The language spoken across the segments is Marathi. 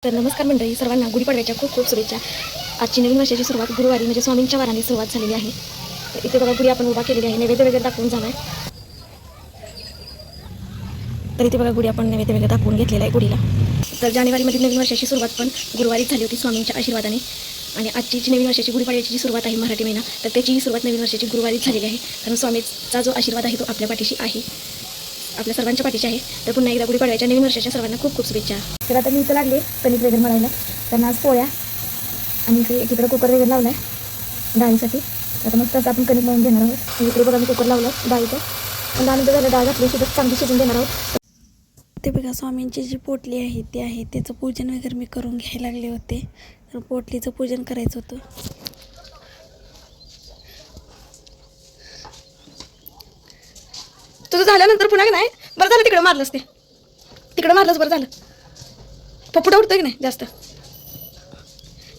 तर नमस्कार मंडळी, सर्वांना गुढीपाडव्याच्या खूप खूप शुभेच्छा. आजची नवीन वर्षाची सुरुवात गुरुवारी म्हणजे स्वामींच्या वाराने सुरुवात झालेली आहे. तर इथे बघा गुढी आपण उभा केलेली आहे, नैवेद्य वगैरे दाखवून झाला आहे. तर इथे बघा गुढी आपण नैवेद्य वगैरे दाखवून घेतलेला आहे गुढीला. तर जानेवारीमध्ये नवीन वर्षाची सुरुवात पण गुरुवारीच झाली होती स्वामींच्या आशीर्वादाने. आणि आजची जी नवीन वर्षाची गुढीपाडव्याची जी सुरुवात आहे मराठी महिना, तर त्याची सुरुवात नवीन वर्षाची गुरुवारीच झालेली आहे. कारण स्वामीचा जो आशीर्वाद आहे तो आपल्या पाठीशी आहे, आपल्या सर्वांच्या पाठीशी आहे. तर पुन्हा एकदा गुढीपाडव्याच्या नवीन वर्षाच्या सर्वांना खूप खूप शुभेच्छा. तर आता मी इथं लागले कणिक वगैरे मळायला. त्यांना आज पोळ्या आणि इथे एकीकडे कुकर वगैरे लावला आहे डाळीसाठी. आता मग तसं आपण कणिक मळून घेणार आहोत. इकडे बघा मी कुकर लावलं डाळीचं, पण 10 मिनिटं झालं डाळ घातली, शिजत चांगली शिजून देणार आहोत. ते बघा स्वामींची जी पोटली आहे ती आहे, त्याचं पूजन वगैरे मी करून घ्यायला लागले होते. तर पोटलीचं पूजन करायचं होतं. तुझं झाल्यानंतर पुन्हा नाही बरं झालं, तिकडं मारलंस, ते तिकडं मारलंच बरं झालं. पपुटा उठतोय की नाही जास्त,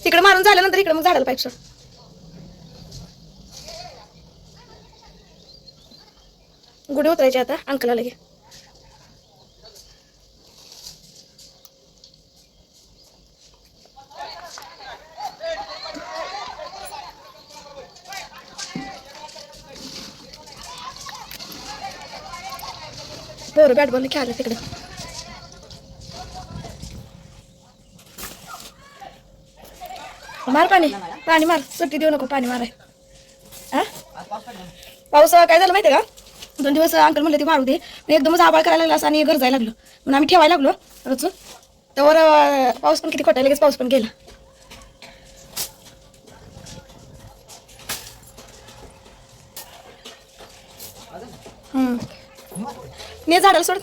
तिकडं मारून झाल्यानंतर इकडं मग झाडाला पाईप सोड. गुढी उतरायची आता अंकला लगे. बरं बॅट बॉल खेळायला तिकडं. मार पाणी, पाणी मार, सुट्टी देऊ नको, पाणी माराय. हा पाऊस काय झालं माहिती आहे का, 2 दिवस अंकल म्हणले ते मारू दे, एकदमच आबाळ करायला लागला आणि घर जायला लागलो म्हणून आम्ही ठेवायला लागलो रचून. त्यावर पाऊस पण किती खोटा, लगेच पाऊस पण गेला. ने झाडाला सोड.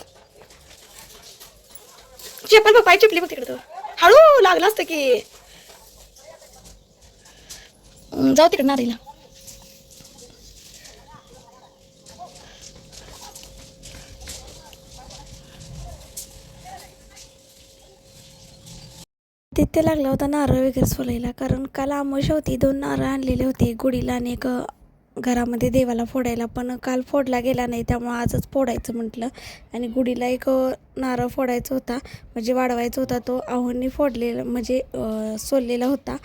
चप्पल बघ, पाय चिपली बघ तिकडे, हळू लागला असतं की. जाऊ तिकडे नारीला. तिथे लागला होता नारळ वगैरे सोलायला, कारण काल आमोशा होती. 2 नारळ आणलेले होते गुढीला आणि एक घरामध्ये देवाला फोडायला, पण काल फोडला गेला नाही, त्यामुळे आजच फोडायचं म्हटलं. आणि गुढीला एक नारळ फोडायचा होता, म्हणजे वाढवायचा होता. तो आहोंनी फोडलेला म्हणजे सोललेला होता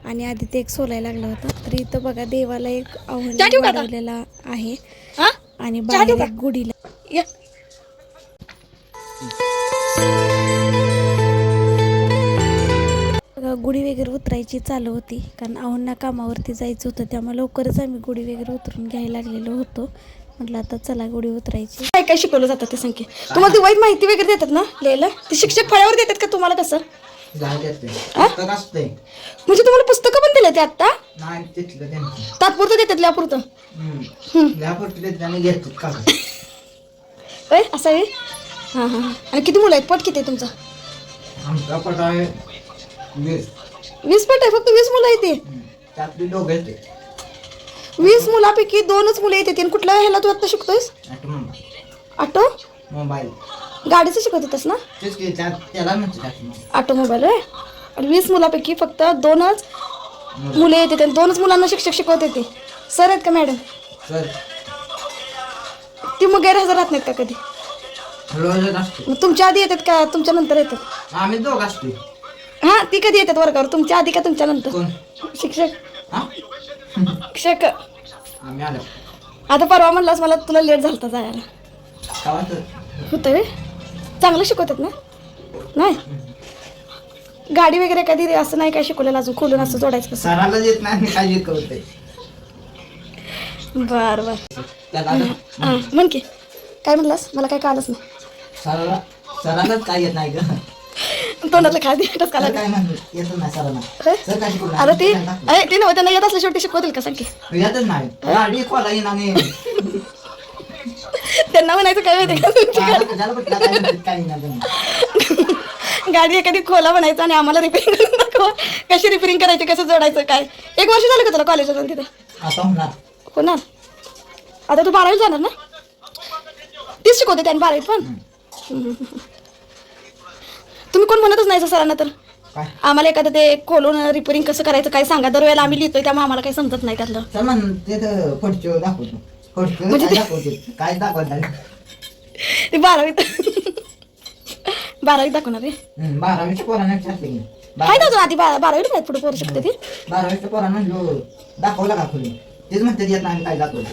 आणि आधी ते एक सोलायला लागला होता. तर इथं बघा देवाला एक आहोंनी वाढवलेला आहे आणि बाहेर एक गुढीला. गुढी वगैरे उतरायची चालू होती, कारण आहोंना कामावरती जायचं होतं, त्यामुळे लवकरच आम्ही गुढी वगैरे उतरून घ्यायला लागलेलो होतो. म्हटलं आता चला गुढी उतरायची. काय काय शिकवलं जातं ते सांगे तुम्हाला, ती वाईट माहिती वगैरे देतात ना लिहायला, ते शिक्षक फळ्यावर देतात का तुम्हाला? कसं म्हणजे तुम्हाला पुस्तकं पण दिलं ते आता तात्पुरतं देतात, लिहापुरतं असं आहे. हां हां हां. आणि किती मुलं आहेत, पट किती आहे तुमचा? 20 पट आहे, फक्त 20 मुलं आहेत ते. 20 मुलापैकी 2च मुलं येते. कुठल्या ह्याला तू आता शिकतोयस? ऑटो मोबाईल, गाडीचं शिकवत होतस ना? ऑटोमोबाईल आहे. आणि 20 मुलापैकी फक्त 2च मुले येते, 2च मुलांना शिक्षक शिकवत येते. सर आहेत का मॅडम? ती मग गैरहजर राहत नाहीत का कधी? मग तुमच्या आधी येतात का तुमच्या नंतर येतात? आम्ही दोघ असतो. हां, ती कधी येतात वर्गावर, तुमच्या आधी का तुमच्या नंतर? शिक्षक शिक्षक आम्ही आलो. आता परवा म्हणलास मला तुला लेट झालता जायला, होतं रे. चांगलं शिकवतात ना? नाही गाडी वगैरे कधी असं नाही काय शिकवलेलं अजून, खोलून असं जोडायचं कसं? सराला येत नाही, काय शिकवते. बर बर. हां म्हण की, काय म्हणलास? मला काय कळलंच नाही. सरालाच काय येत नाही ग, तोंडातलं काय देतच का? काय येत नाही सरांना. अरे ते नव्हतं, त्यांना येत असलं शेवटी शिकवतील का? सांग की. येतच नाही, गाडी खोला येईन आणि त्यांना म्हणायचं काय माहिती का, गाडी एखादी खोला म्हणायचं आणि आम्हाला रिपेअरिंग करून दाखवा, कशी रिपेअरिंग करायची, कसं जोडायचं काय. 1 वर्ष झालं का तुला कॉलेजला जाऊन तिथे? आता होणार. आता तू 12वी जाणार ना? तीच शिकवते त्याने 12वीत पण. तुम्ही कोण म्हणतच नाही सरांना तर आम्हाला एखादं ते खोलून रिपेअरिंग कसं करायचं काय सांगा. दरवेळेला आम्ही लिहितोय त्यामुळे आम्हाला काही समजत नाही त्यातलं. म्हणजे काय दाखवत ते 12वीत 12वीत दाखवणार आहे. 12वीच्या पोरांना विचारते की काय ना अजून आधी 12वीत नाही पुढे पोरू शकते ती. 12वीच्या पोरांना दाखवला का खुली तेच म्हणते येत नाही काय दाखवलं.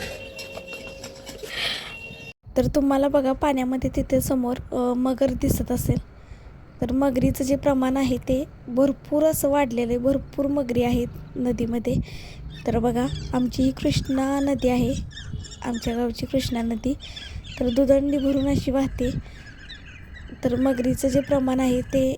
तर तुम्हाला बघा पाण्यामध्ये तिथे समोर मगर दिसत असेल. तर मगरीचं जे प्रमाण आहे ते भरपूर असं वाढलेलं आहे. भरपूर मगरी आहेत नदीमध्ये. तर बघा आमची ही कृष्णा नदी आहे, आमच्या गावची कृष्णा नदी. तर दुदंडी भरून अशी वाहते. तर मगरीचं जे प्रमाण आहे ते